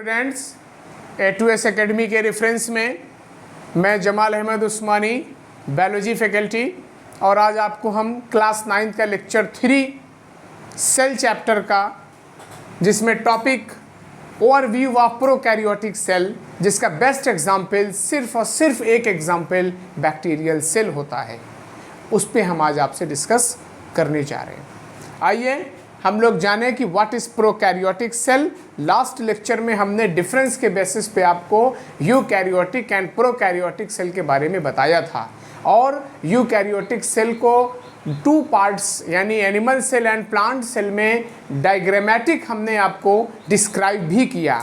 Students, A2S academy के reference में मैं जमाल अहमद उस्मानी, बायोलॉजी फैकल्टी, और आज आपको हम क्लास 9 का लेक्चर 3 सेल चैप्टर का, जिसमें topic overview of prokaryotic cell, जिसका बेस्ट एग्जाम्पल सिर्फ और सिर्फ एक एग्जाम्पल बैक्टीरियल सेल होता है, उस पे हम आज आपसे डिस्कस करने जा रहे हैं। आइए हम लोग जाने कि what is prokaryotic cell. Last lecture में हमने डिफरेंस के बेसिस पे आपको यूकैरियोटिक एंड प्रोकैरियोटिक सेल के बारे में बताया था, और यूकैरियोटिक सेल को 2 पार्ट्स यानी animal cell and plant cell में डायग्रामेटिक हमने आपको डिस्क्राइब भी किया।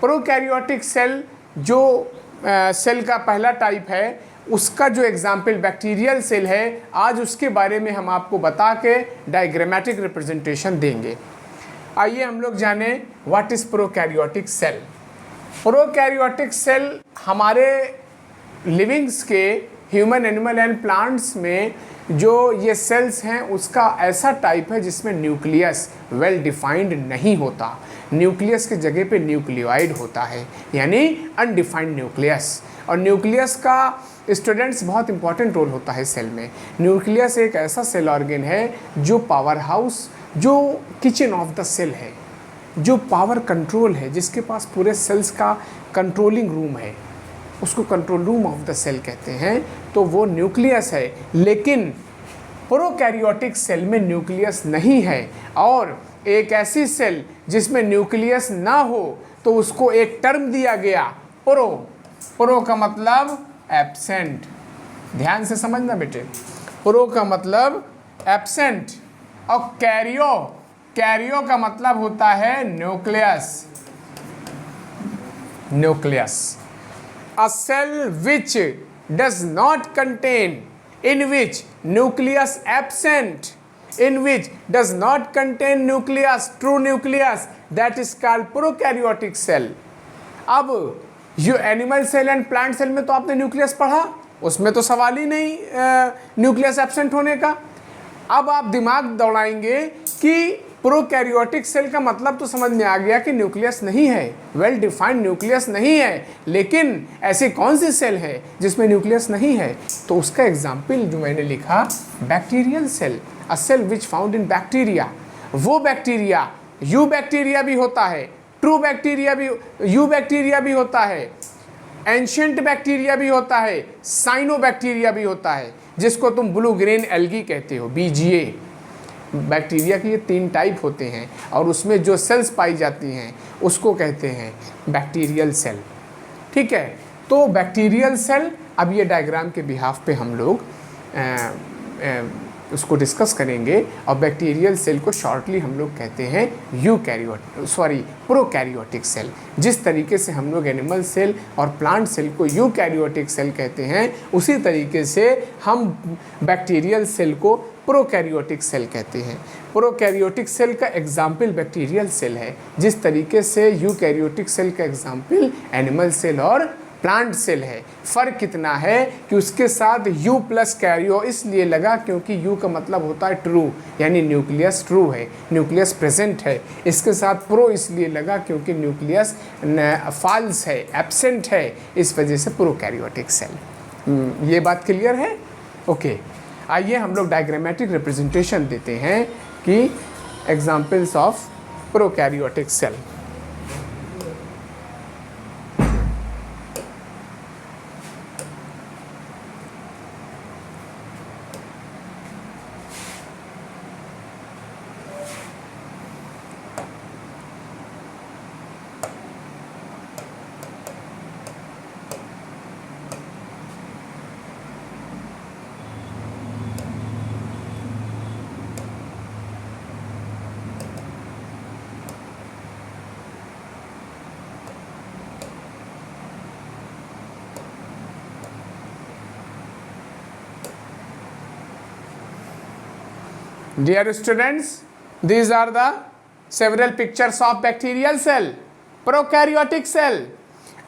प्रोकैरियोटिक सेल जो सेल का पहला टाइप है, उसका जो एग्जाम्पल बैक्टीरियल सेल है, आज उसके बारे में हम आपको बता के डायग्रामेटिक रिप्रेजेंटेशन देंगे। आइए हम लोग जाने what is prokaryotic cell. Prokaryotic cell हमारे लिविंग्स के ह्यूमन, एनिमल एंड प्लांट्स में जो ये सेल्स हैं, उसका ऐसा टाइप है जिसमें न्यूक्लियस वेल डिफाइंड नहीं होता। न्यूक्लियस की जगह पे न्यूक्लियोइड होता है, यानी अनडिफाइंड न्यूक्लियस। और न्यूक्लियस का स्टूडेंट्स बहुत इंपॉर्टेंट रोल होता है सेल में। न्यूक्लियस एक ऐसा सेल ऑर्गन है जो पावर हाउस, जो किचन ऑफ द सेल है, जो पावर कंट्रोल है, जिसके पास पूरे सेल्स का कंट्रोलिंग रूम है, उसको control room of the cell कहते हैं, तो वो न्यूक्लियस है। लेकिन प्रोकैरियोटिक सेल में न्यूक्लियस नहीं है, और एक ऐसी सेल जिसमें न्यूक्लियस ना हो तो उसको एक टर्म दिया गया, प्रो। प्रो का मतलब एब्सेंट, ध्यान से समझना बेटे। प्रो का मतलब एब्सेंट, और कैरियो, कैरियो का मतलब होता है nucleus. Nucleus, a cell which does not contain, in which nucleus absent, in which does not contain nucleus, true nucleus, that is called prokaryotic cell। अब जो animal cell and plant cell में तो आपने nucleus पढ़ा, उसमें तो सवाल ही नहीं न्यूक्लियस एब्सेंट होने का। अब आप दिमाग दौड़ाएंगे कि प्रोकैरियोटिक सेल का मतलब तो समझ में आ गया कि न्यूक्लियस नहीं है, वेल डिफाइंड न्यूक्लियस नहीं है, लेकिन ऐसी कौन सी सेल है जिसमें न्यूक्लियस नहीं है? तो उसका एग्जाम्पल जो मैंने लिखा, bacterial cell, a cell which found in bacteria. वो बैक्टीरिया, यू बैक्टीरिया भी होता है, ट्रू बैक्टीरिया भी, यू बैक्टीरिया भी होता है, एंशिएंट बैक्टीरिया भी होता है, साइनो बैक्टीरिया भी होता है, जिसको तुम ब्लू ग्रेन एल्गी कहते हो, BGA। बैक्टीरिया के ये 3 टाइप होते हैं, और उसमें जो सेल्स पाई जाती हैं उसको कहते हैं बैक्टीरियल सेल। ठीक है, तो बैक्टीरियल सेल, अब ये डायग्राम के बिहाफ पे हम लोग उसको डिस्कस करेंगे। और बैक्टीरियल सेल को शॉर्टली हम लोग कहते हैं प्रोकैरियोटिक सेल। जिस तरीके से हम लोग एनिमल सेल और प्लांट सेल को यूकैरियोटिक सेल कहते हैं, उसी तरीके से हम बैक्टीरियल सेल को प्रोकैरियोटिक सेल कहते हैं। प्रोकैरियोटिक सेल का एग्जाम्पल बैक्टीरियल सेल है, जिस तरीके से यूकैरियोटिक सेल का एग्जाम्पल एनिमल सेल और प्लांट सेल है। फ़र्क कितना है कि उसके साथ U प्लस कैरियो इसलिए लगा क्योंकि U का मतलब होता है ट्रू, यानी न्यूक्लियस ट्रू है, न्यूक्लियस प्रेजेंट है। इसके साथ प्रो इसलिए लगा क्योंकि न्यूक्लियस फॉल्स है, एब्सेंट है, इस वजह से प्रोकैरियोटिक सेल। ये बात क्लियर है? ओके, आइए हम लोग डायग्रामेटिक रिप्रेजेंटेशन देते हैं कि examples of prokaryotic cell. Dear students, these are the several pictures of bacterial cell, prokaryotic cell।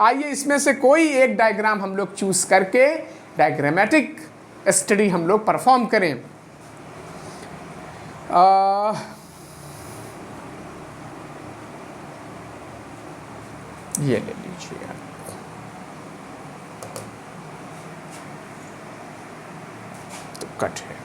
आइए इसमें से कोई एक डायग्राम हम लोग चूज करके डायग्रामेटिक स्टडी हम लोग परफॉर्म करें। ये ले लीजिए आप। तो कट है।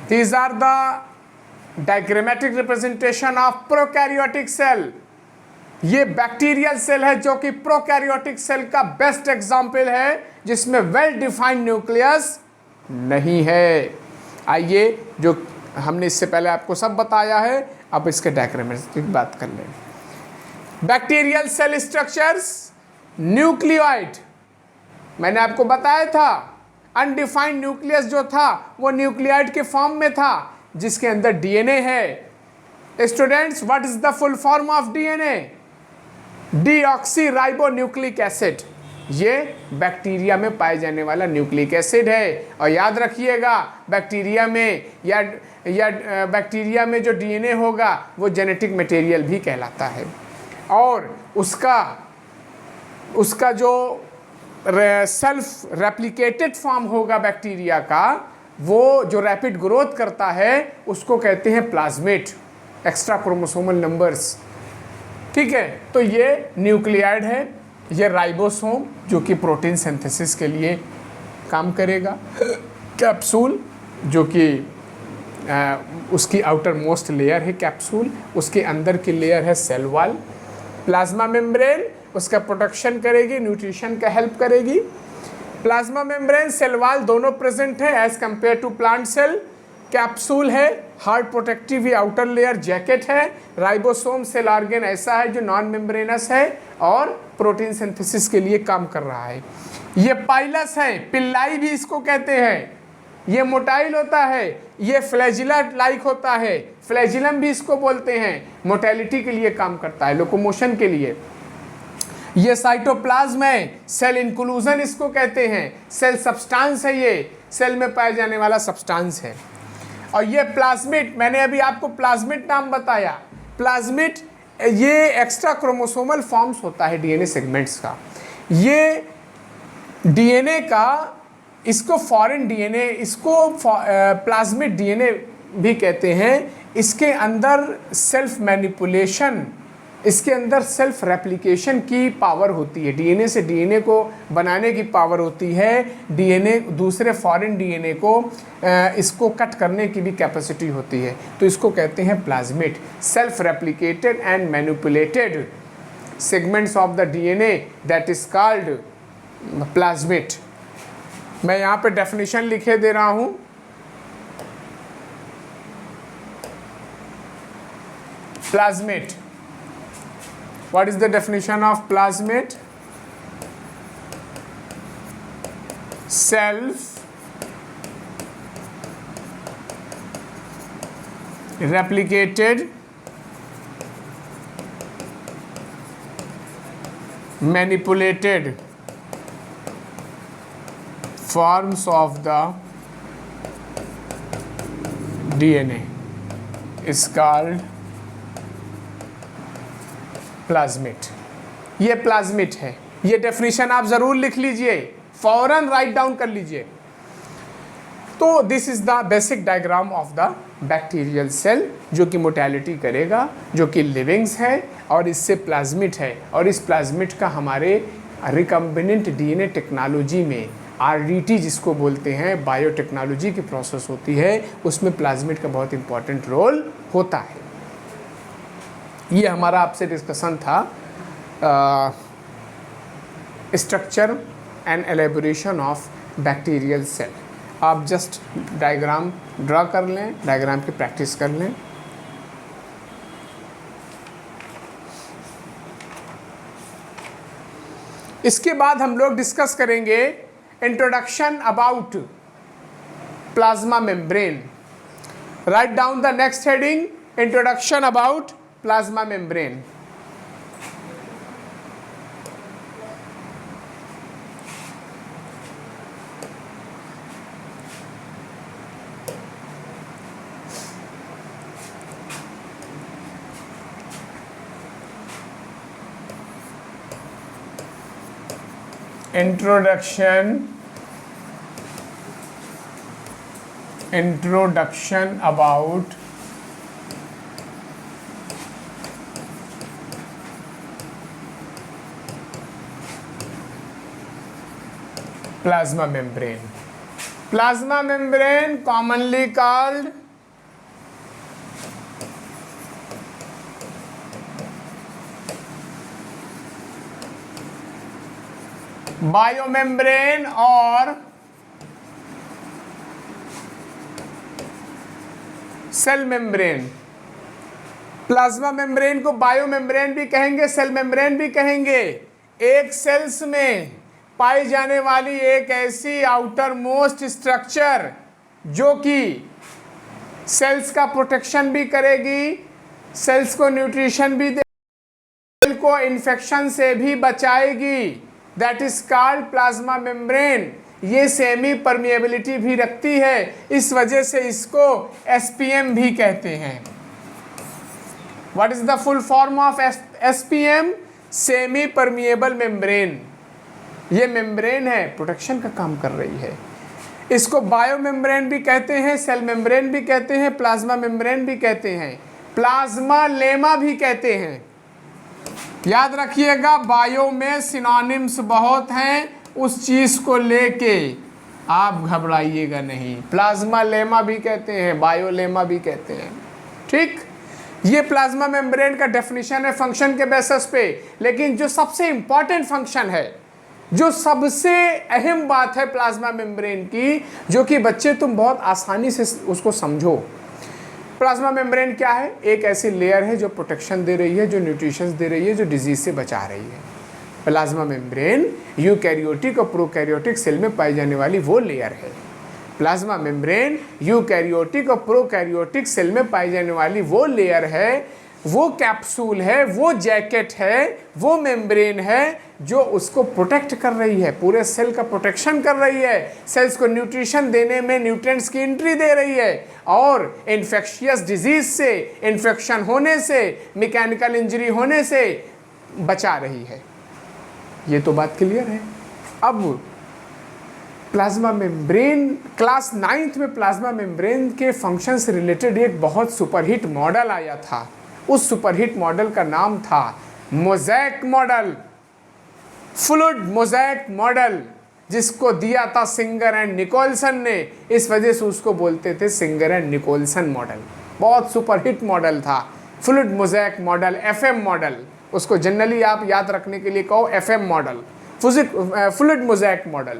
These are the diagrammatic representation of prokaryotic cell। ये बैक्टीरियल सेल है जो कि प्रोकैरियोटिक सेल का बेस्ट एग्जाम्पल है, जिसमें वेल डिफाइंड न्यूक्लियस नहीं है। आइए, जो हमने इससे पहले आपको सब बताया है, अब इसके डायग्रामेटिक बात कर लें। बैक्टीरियल सेल स्ट्रक्चर्स, न्यूक्लियोइड, मैंने आपको बताया था अनडिफाइंड न्यूक्लियस जो था वो न्यूक्लियोइड के फॉर्म में था, जिसके अंदर डीएनए है। Students, what is the full form of DNA? Deoxy ribo nucleic acid. ये बैक्टीरिया में पाए जाने वाला न्यूक्लिक एसिड है। और याद रखिएगा, बैक्टीरिया में या बैक्टीरिया में जो डीएनए होगा वो जेनेटिक मटेरियल भी कहलाता है। और उसका जो सेल्फ रेप्लिकेटेड फॉर्म होगा बैक्टीरिया का, वो जो रैपिड ग्रोथ करता है उसको कहते हैं प्लाज्मेट, एक्स्ट्रा क्रोमोसोमल नंबर्स। ठीक है, तो ये न्यूक्लियाइड है, ये राइबोसोम जो कि प्रोटीन सिंथेसिस के लिए काम करेगा, कैप्सूल जो कि उसकी आउटर मोस्ट लेयर है कैप्सूल, उसके अंदर की लेयर है सेल वॉल, प्लाज्मा मेम्ब्रेन उसका प्रोटेक्शन करेगी, न्यूट्रिशन का हेल्प करेगी। प्लाज्मा मेम्ब्रेन, सेल वॉल दोनों प्रेजेंट है as compare to plant cell. Capsule है, hard protective outer layer jacket है। राइबोसोम सेल ऑर्गेन ऐसा है जो नॉन मेम्ब्रेनस है और प्रोटीन सिंथेसिस के लिए काम कर रहा है। ये पाइलस है, पिल्लाई भी इसको कहते हैं। ये मोटाइल होता है, ये फ्लैजिला लाइक होता है, फ्लैजिलम भी इसको बोलते हैं। मोटेलिटी के लिए काम करता है, लोकोमोशन के लिए। ये साइटोप्लाज्म है, सेल इंक्लूजन इसको कहते हैं। सेल सब्सटेंस है, ये सेल में पाए जाने वाला सब्सटेंस है। और ये प्लाज्मिड, मैंने अभी आपको प्लाज्मिड नाम बताया। प्लाज्मिड ये एक्स्ट्रा क्रोमोसोमल फॉर्म्स होता है डीएनए सेगमेंट्स का। ये डीएनए का, इसको फॉरेन डीएनए, इसको प्लाज्मिड डीएनए भी कहते हैं। इसके अंदर सेल्फ मैनिपुलेशन, इसके अंदर सेल्फ रेप्लिकेशन की पावर होती है। डीएनए से डीएनए को बनाने की पावर होती है। डीएनए दूसरे फॉरेन डीएनए को इसको कट करने की भी कैपेसिटी होती है। तो इसको कहते हैं plasmid. Self replicated and manipulated segments of the DNA that is called plasmid. मैं यहाँ पे डेफिनेशन लिखे दे रहा हूँ। Plasmid, what is the definition of plasmid? Self replicated, manipulated forms of the DNA is called plasmid. ये plasmid है। ये definition आप जरूर लिख लीजिए, फौरन राइट डाउन कर लीजिए। तो this is the basic diagram of the bacterial cell, जो कि मोटेलिटी करेगा, जो कि लिविंग्स है और इससे प्लाज्मिड है। और इस प्लाज्मिड का हमारे रिकम्बिनेंट डीएनए टेक्नोलॉजी में, आरडीटी जिसको बोलते हैं, बायोटेक्नोलॉजी की प्रोसेस होती है, उसमें प्लाज्मिड का बहुत इंपॉर्टेंट रोल होता है। ये हमारा आपसे डिस्कशन था structure and elaboration of bacterial cell. आप जस्ट डायग्राम ड्रा कर लें, डायग्राम की प्रैक्टिस कर लें। इसके बाद हम लोग डिस्कस करेंगे introduction about plasma membrane. Write down the next heading, introduction about plasma membrane. Introduction introduction about plasma membrane. Plasma membrane commonly called biomembrane और सेल मेम्ब्रेन। प्लाज्मा मेम्ब्रेन को बायो मेम्ब्रेन भी कहेंगे, सेल मेम्ब्रेन भी कहेंगे। एक sales में पाई जाने वाली एक ऐसी आउटर मोस्ट स्ट्रक्चर जो कि सेल्स का प्रोटेक्शन भी करेगी, सेल्स को न्यूट्रिशन भी देगी, सेल को इन्फेक्शन से भी बचाएगी, that is called plasma membrane. ये सेमी परमिएबिलिटी भी रखती है, इस वजह से इसको एसपीएम भी कहते हैं। What is the full form of SPM? Semi permeable membrane. ये मेम्ब्रेन है, प्रोटेक्शन का काम कर रही है। इसको बायो मेम्ब्रेन भी कहते हैं, सेल मेम्ब्रेन भी कहते हैं, प्लाज्मा मेम्ब्रेन भी कहते हैं, प्लाज्मा लेमा भी कहते हैं। याद रखिएगा, बायो में सिनोनिम्स बहुत हैं, उस चीज को लेके आप घबराइएगा नहीं। प्लाज्मा लेमा भी कहते हैं, बायो लेमा भी कहते हैं। ठीक, ये प्लाज्मा मेम्ब्रेन का डेफिनेशन है फंक्शन के बेसिस पे। लेकिन जो सबसे इंपॉर्टेंट फंक्शन है, जो सबसे अहम बात है प्लाज्मा मेम्ब्रेन की, जो कि बच्चे तुम बहुत आसानी से उसको समझो। प्लाज्मा मेम्ब्रेन क्या है? एक ऐसी लेयर है जो प्रोटेक्शन दे रही है, जो न्यूट्रिशन दे रही है, जो डिजीज से बचा रही है। प्लाज्मा मेम्ब्रेन यूकैरियोटिक और प्रोकैरियोटिक सेल में पाई जाने वाली वो लेयर है। प्लाज्मा मेम्ब्रेन यूकैरियोटिक और प्रोकैरियोटिक सेल में पाई जाने वाली वो लेयर है, वो कैप्सूल है, वो जैकेट है, वो मेम्ब्रेन है जो उसको प्रोटेक्ट कर रही है, पूरे सेल का प्रोटेक्शन कर रही है, सेल्स को न्यूट्रिशन देने में न्यूट्रिएंट्स की एंट्री दे रही है और इन्फेक्शियस डिजीज से, इन्फेक्शन होने से, मैकेनिकल इंजरी होने से बचा रही है। ये तो बात क्लियर है। अब प्लाज्मा मेम्ब्रेन, क्लास 9th में प्लाज्मा मेम्ब्रेन के फंक्शन से रिलेटेड एक बहुत सुपरहिट मॉडल आया था। उस सुपरहिट मॉडल का नाम था mosaic model, fluid mosaic model, जिसको दिया था सिंगर एंड निकोलसन ने। इस वजह से उसको बोलते थे सिंगर एंड निकोलसन मॉडल। बहुत सुपरहिट मॉडल था fluid mosaic model, FM model. उसको जनरली आप याद रखने के लिए कहो FM model, fluid mosaic model,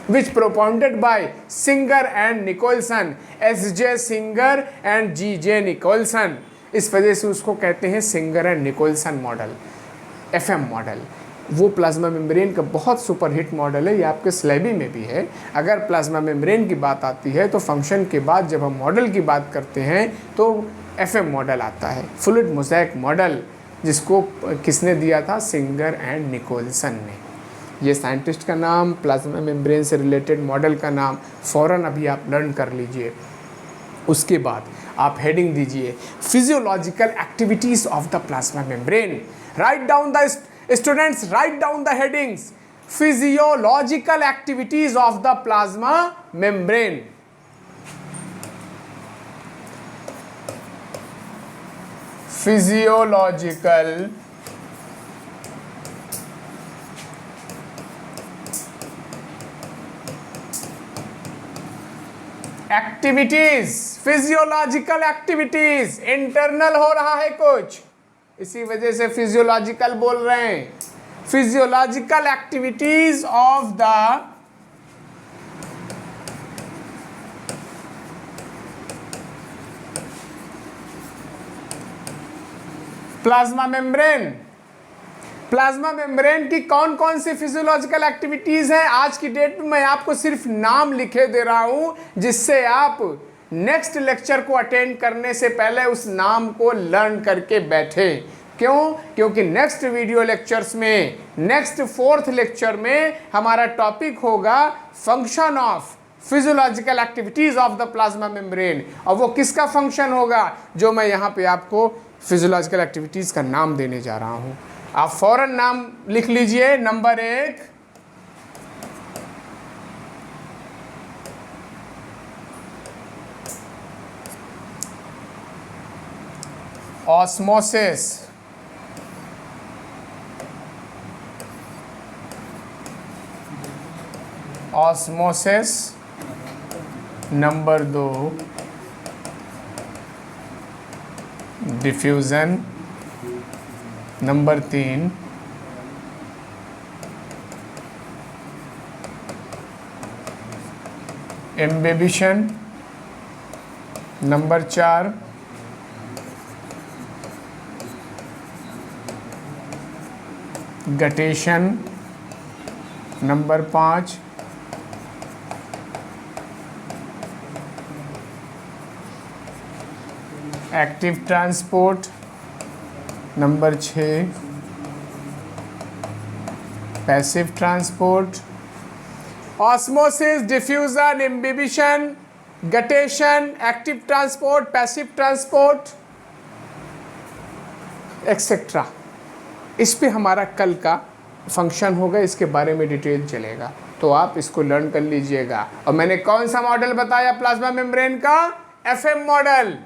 which propounded by Singer and Nicholson, S.J. Singer and G.J. Nicholson। इस वजह से उसको कहते हैं Singer and Nicolson model, FM model. वो प्लाज्मा मेम्ब्रेन का बहुत सुपरहिट मॉडल है, ये आपके स्लेबी में भी है। अगर प्लाज्मा मेम्ब्रेन की बात आती है तो फंक्शन के बाद जब हम मॉडल की बात करते हैं तो एफएम मॉडल आता है, फ्लूइड मोज़ेक मॉडल, जिसको किसने दिया था? सिंगर एंड निकोलसन ने। ये साइंटिस्ट का नाम, प्लाज्मा मेम्ब्रेन से रिलेटेड मॉडल का नाम फ़ौरन अभी आप लर्न कर लीजिए। उसके बाद आप हेडिंग दीजिए physiological activities of the plasma membrane. Write down the students, write down the headings. Physiological activities of the plasma membrane. Physiological activities, physiological activities. Internal हो रहा है कुछ, इसी वजह से फिजियोलॉजिकल बोल रहे हैं। Physiological activities of the plasma membrane. Plasma membrane की कौन कौन सी फिजियोलॉजिकल एक्टिविटीज़ हैं? आज की डेट में मैं आपको सिर्फ नाम लिखे दे रहा हूं, जिससे आप नेक्स्ट लेक्चर को अटेंड करने से पहले उस नाम को लर्न करके बैठे। क्यों? क्योंकि नेक्स्ट वीडियो लेक्चर्स में, नेक्स्ट 4th लेक्चर में हमारा टॉपिक होगा function of physiological activities of the plasma membrane. और वो किसका फंक्शन होगा, जो मैं यहाँ पे आपको फिजियोलॉजिकल एक्टिविटीज़ का नाम देने जा रहा हूँ। आप फौरन नाम लिख लीजिए। Number 1, osmosis, osmosis. Number 2 diffusion. Number 3 imbibition. Number 4 guttation. Number 5 active transport. Number 6 passive transport. Osmosis, diffusion, imbibition, guttation, active transport, passive transport etcetera. इस पे हमारा कल का फंक्शन होगा, इसके बारे में डिटेल चलेगा, तो आप इसको लर्न कर लीजिएगा। और मैंने कौन सा मॉडल बताया प्लाज्मा मेम्ब्रेन का? FM model.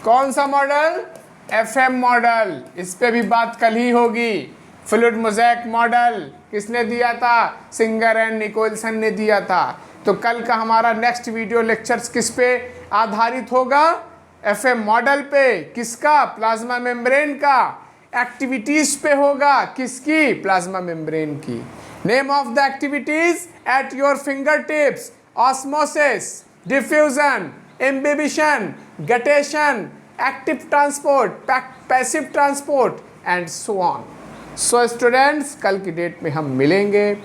कौन सा मॉडल? FM model. इस पे भी बात कल ही होगी। फ्लूइड मोज़ेक मॉडल किसने दिया था? सिंगर एंड निकोलसन ने दिया था। तो कल का हमारा नेक्स्ट वीडियो लेक्चर्स किस पे आधारित होगा? एफएम मॉडल पे। किसका? प्लाज्मा मेम्ब्रेन का। एक्टिविटीज पे होगा। किसकी? प्लाज्मा मेम्ब्रेन की। Name of the activities at your finger tips: osmosis, diffusion, imbibition, guttation, active transport, passive transport and so on. So students, कल की डेट में हम मिलेंगे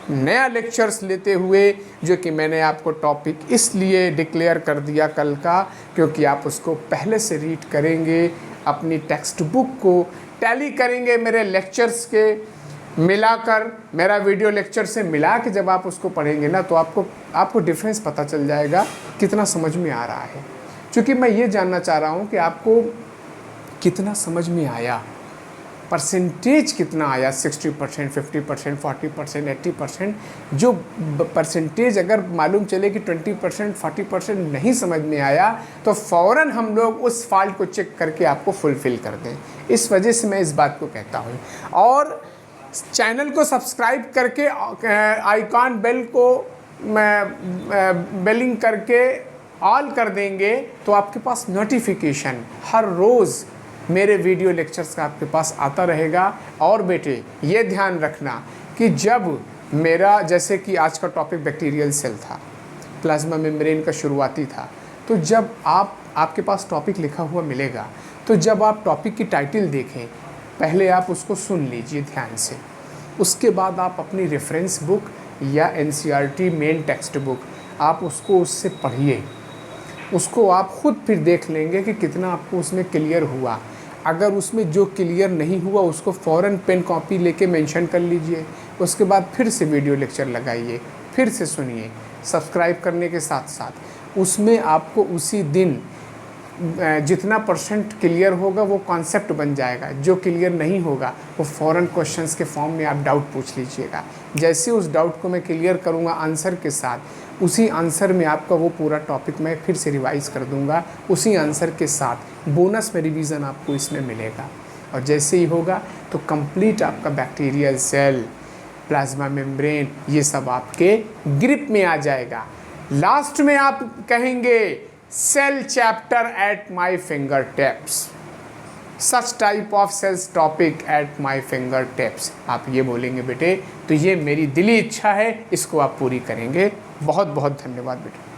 नया लेक्चर्स लेते हुए, जो कि मैंने आपको टॉपिक इसलिए डिक्लेयर कर दिया कल का, क्योंकि आप उसको पहले से रीड करेंगे, अपनी टेक्स्ट बुक को टैली करेंगे मेरे लेक्चर्स के मिलाकर, मेरा वीडियो लेक्चर से मिला के जब आप उसको पढ़ेंगे ना, तो आपको डिफरेंस पता चल जाएगा कितना समझ में आ रहा है। क्योंकि मैं ये जानना चाह रहा हूँ कि आपको कितना समझ में आया, परसेंटेज कितना आया, 60%, 50%, 40%, 80%। जो परसेंटेज अगर मालूम चले कि 20%, 40% नहीं समझ में आया, तो फ़ौरन हम लोग उस फॉल्ट को चेक करके आपको फुलफ़िल कर दें। इस वजह से मैं इस बात को कहता हूँ। और चैनल को सब्सक्राइब करके आइकॉन बेल को बेलिंग करके ऑल कर देंगे, तो आपके पास नोटिफिकेशन हर रोज़ मेरे वीडियो लेक्चर्स का आपके पास आता रहेगा। और बेटे ये ध्यान रखना कि जब मेरा, जैसे कि आज का टॉपिक बैक्टीरियल सेल था, प्लाज्मा मेम्ब्रेन का शुरुआती था, तो जब आपके पास टॉपिक लिखा हुआ मिलेगा, तो जब आप टॉपिक की टाइटल देखें, पहले आप उसको सुन लीजिए ध्यान से। उसके बाद आप अपनी रेफरेंस बुक या एनसीईआरटी मेन टेक्स्ट बुक, आप उसको उससे पढ़िए। उसको आप खुद फिर देख लेंगे कि कितना आपको उसमें क्लियर हुआ। अगर उसमें जो क्लियर नहीं हुआ, उसको फ़ौरन पेन कॉपी लेके मेंशन कर लीजिए। उसके बाद फिर से वीडियो लेक्चर लगाइए, फिर से सुनिए। सब्सक्राइब करने के साथ साथ उसमें आपको उसी दिन जितना % क्लियर होगा वो कॉन्सेप्ट बन जाएगा। जो क्लियर नहीं होगा वो फ़ौरन क्वेश्चंस के फॉर्म में आप डाउट पूछ लीजिएगा। जैसे उस डाउट को मैं क्लियर करूँगा आंसर के साथ, उसी आंसर में आपका वो पूरा टॉपिक मैं फिर से रिवाइज़ कर दूंगा। उसी आंसर के साथ बोनस में रिवीजन आपको इसमें मिलेगा। और जैसे ही होगा तो कंप्लीट आपका बैक्टीरियल सेल, प्लाज्मा मेम्ब्रेन, ये सब आपके ग्रिप में आ जाएगा। लास्ट में आप कहेंगे cell chapter at my finger tips, such type of cells topic at my finger tips, आप ये बोलेंगे बेटे। तो ये मेरी दिली इच्छा है, इसको आप पूरी करेंगे। बहुत बहुत धन्यवाद बेटे।